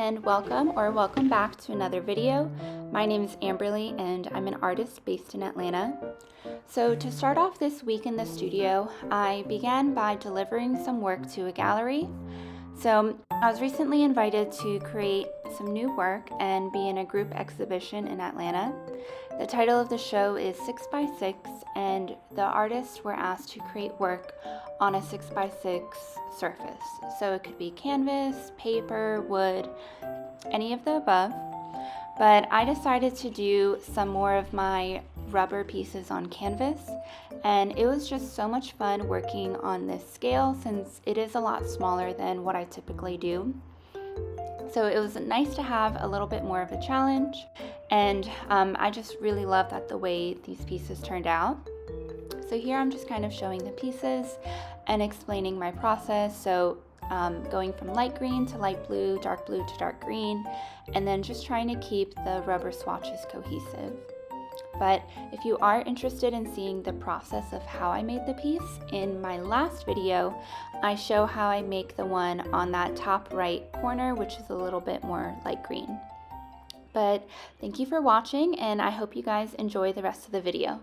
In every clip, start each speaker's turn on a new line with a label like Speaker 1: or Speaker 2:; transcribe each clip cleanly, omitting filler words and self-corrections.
Speaker 1: and welcome back to another video. My name is Amberly and I'm an artist based in Atlanta. So to start off this week in the studio, I began by delivering some work to a gallery. So I was recently invited to create some new work and be in a group exhibition in Atlanta. The title of the show is 6x6, and the artists were asked to create work on a 6x6 surface. So it could be canvas, paper, wood, any of the above. But I decided to do some more of my rubber pieces on canvas, and it was just so much fun working on this scale since it is a lot smaller than what I typically do. So it was nice to have a little bit more of a challenge, and I just really love that the way these pieces turned out. So here I'm just kind of showing the pieces and explaining my process. So going from light green to light blue to dark green, and then just trying to keep the rubber swatches cohesive. But if you are interested in seeing the process of how I made the piece, in my last video, I show how I make the one on that top right corner, which is a little bit more light green. But thank you for watching, and I hope you guys enjoy the rest of the video.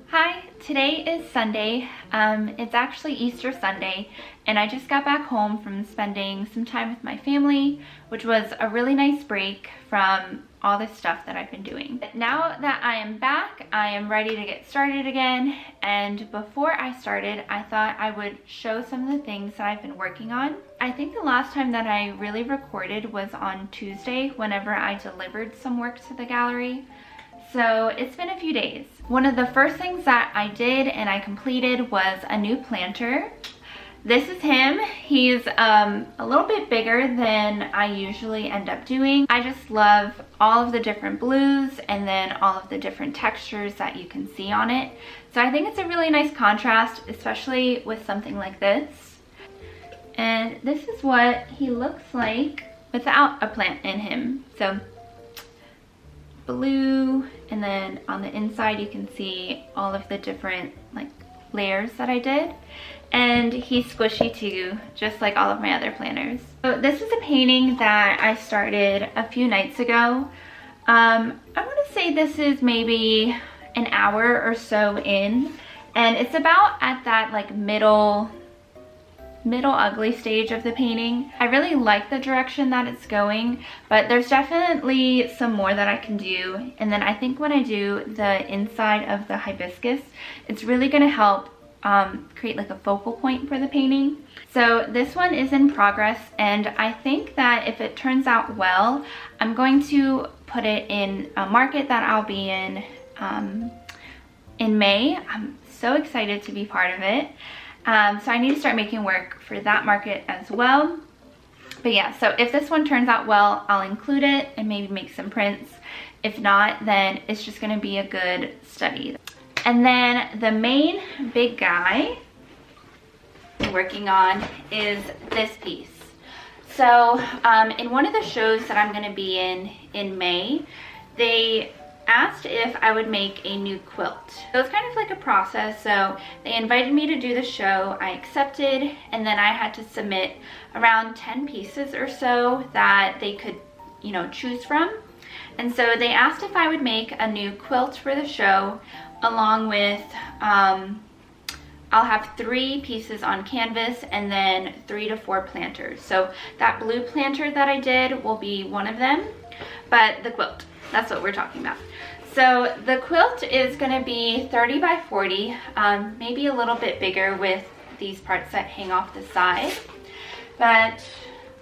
Speaker 1: Hi, today is Sunday. It's actually Easter Sunday, and I just got back home from spending some time with my family, which was a really nice break from all this stuff that I've been doing. Now that I am back, I am ready to get started again, and before I started, I thought I would show some of the things that I've been working on. I think the last time that I really recorded was on Tuesday, whenever I delivered some work to the gallery. So it's been a few days. One of the first things that I did and I completed was a new planter. This is him. He's a little bit bigger than I usually end up doing. I just love all of the different blues and then all of the different textures that you can see on it. So I think it's a really nice contrast, especially with something like this. And this is what he looks like without a plant in him. So blue, and then on the inside you can see all of the different layers that I did, and he's squishy too, just like all of my other planners. So this is a painting that I started a few nights ago. I want to say this is maybe an hour or so in, and it's about at that middle ugly stage of the painting. I really like the direction that it's going, but there's definitely some more that I can do. And then I think when I do the inside of the hibiscus, it's really going to help create a focal point for the painting. So this one is in progress, and I think that if it turns out well, I'm going to put it in a market that I'll be in May. I'm so excited to be part of it. So I need to start making work for that market as well. But yeah, so if this one turns out well, I'll include it and maybe make some prints. If not, then it's just going to be a good study. And then the main big guy I'm working on is this piece. So in one of the shows that I'm going to be in May, they asked if I would make a new quilt. So it was kind of like a process. So they invited me to do the show, I accepted, and then I had to submit around 10 pieces or so that they could, choose from. And so they asked if I would make a new quilt for the show, along with, I'll have 3 pieces on canvas and then 3 to 4 planters. So that blue planter that I did will be one of them, but the quilt, that's what we're talking about. So the quilt is going to be 30 by 40, maybe a little bit bigger with these parts that hang off the side. But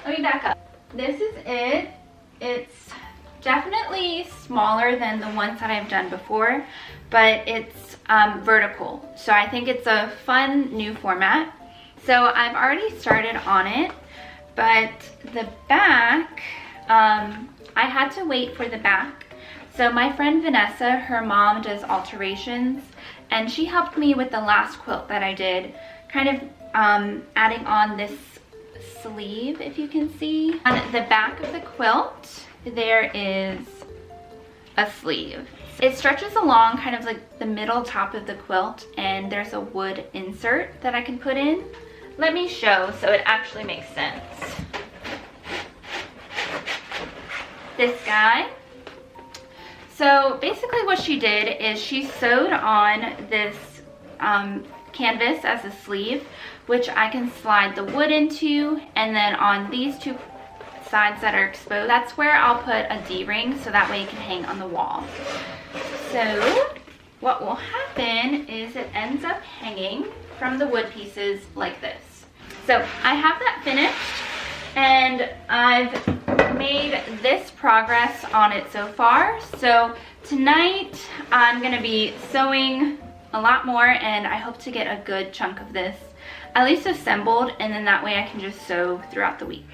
Speaker 1: let me back up. This is it. It's definitely smaller than the ones that I've done before, but it's vertical. So I think it's a fun new format. So I've already started on it, but the back, I had to wait for the back. So my friend Vanessa, her mom does alterations, and she helped me with the last quilt that I did, kind of adding on this sleeve, if you can see. On the back of the quilt, there is a sleeve. It stretches along kind of like the middle top of the quilt, and there's a wood insert that I can put in. Let me show so it actually makes sense. This guy. So basically what she did is she sewed on this canvas as a sleeve, which I can slide the wood into, and then on these two sides that are exposed, that's where I'll put a D-ring so that way it can hang on the wall. So what will happen is it ends up hanging from the wood pieces like this. So I have that finished, and I've made this progress on it so far. So tonight I'm gonna be sewing a lot more, and I hope to get a good chunk of this at least assembled, and then that way I can just sew throughout the week.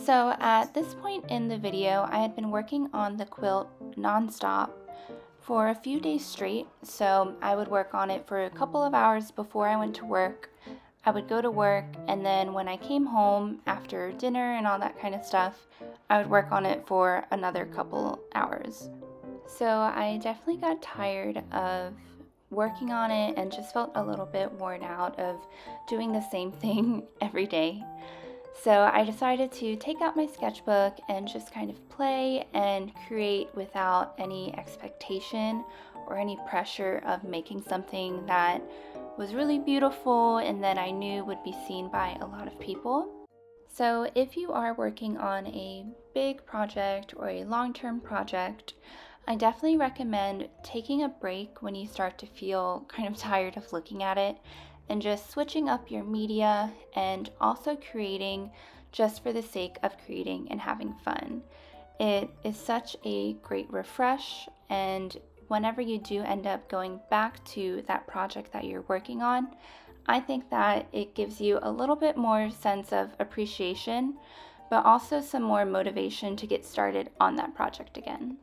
Speaker 1: So at this point in the video, I had been working on the quilt nonstop for a few days straight. So I would work on it for a couple of hours before I went to work. I would go to work, and then when I came home after dinner and all that kind of stuff, I would work on it for another couple hours. So I definitely got tired of working on it and just felt a little bit worn out of doing the same thing every day. So I decided to take out my sketchbook and just kind of play and create without any expectation or any pressure of making something that was really beautiful and that I knew would be seen by a lot of people. So if you are working on a big project or a long-term project, I definitely recommend taking a break when you start to feel kind of tired of looking at it, and just switching up your media and also creating just for the sake of creating and having fun. It is such a great refresh, and whenever you do end up going back to that project that you're working on, I think that it gives you a little bit more sense of appreciation but also some more motivation to get started on that project again.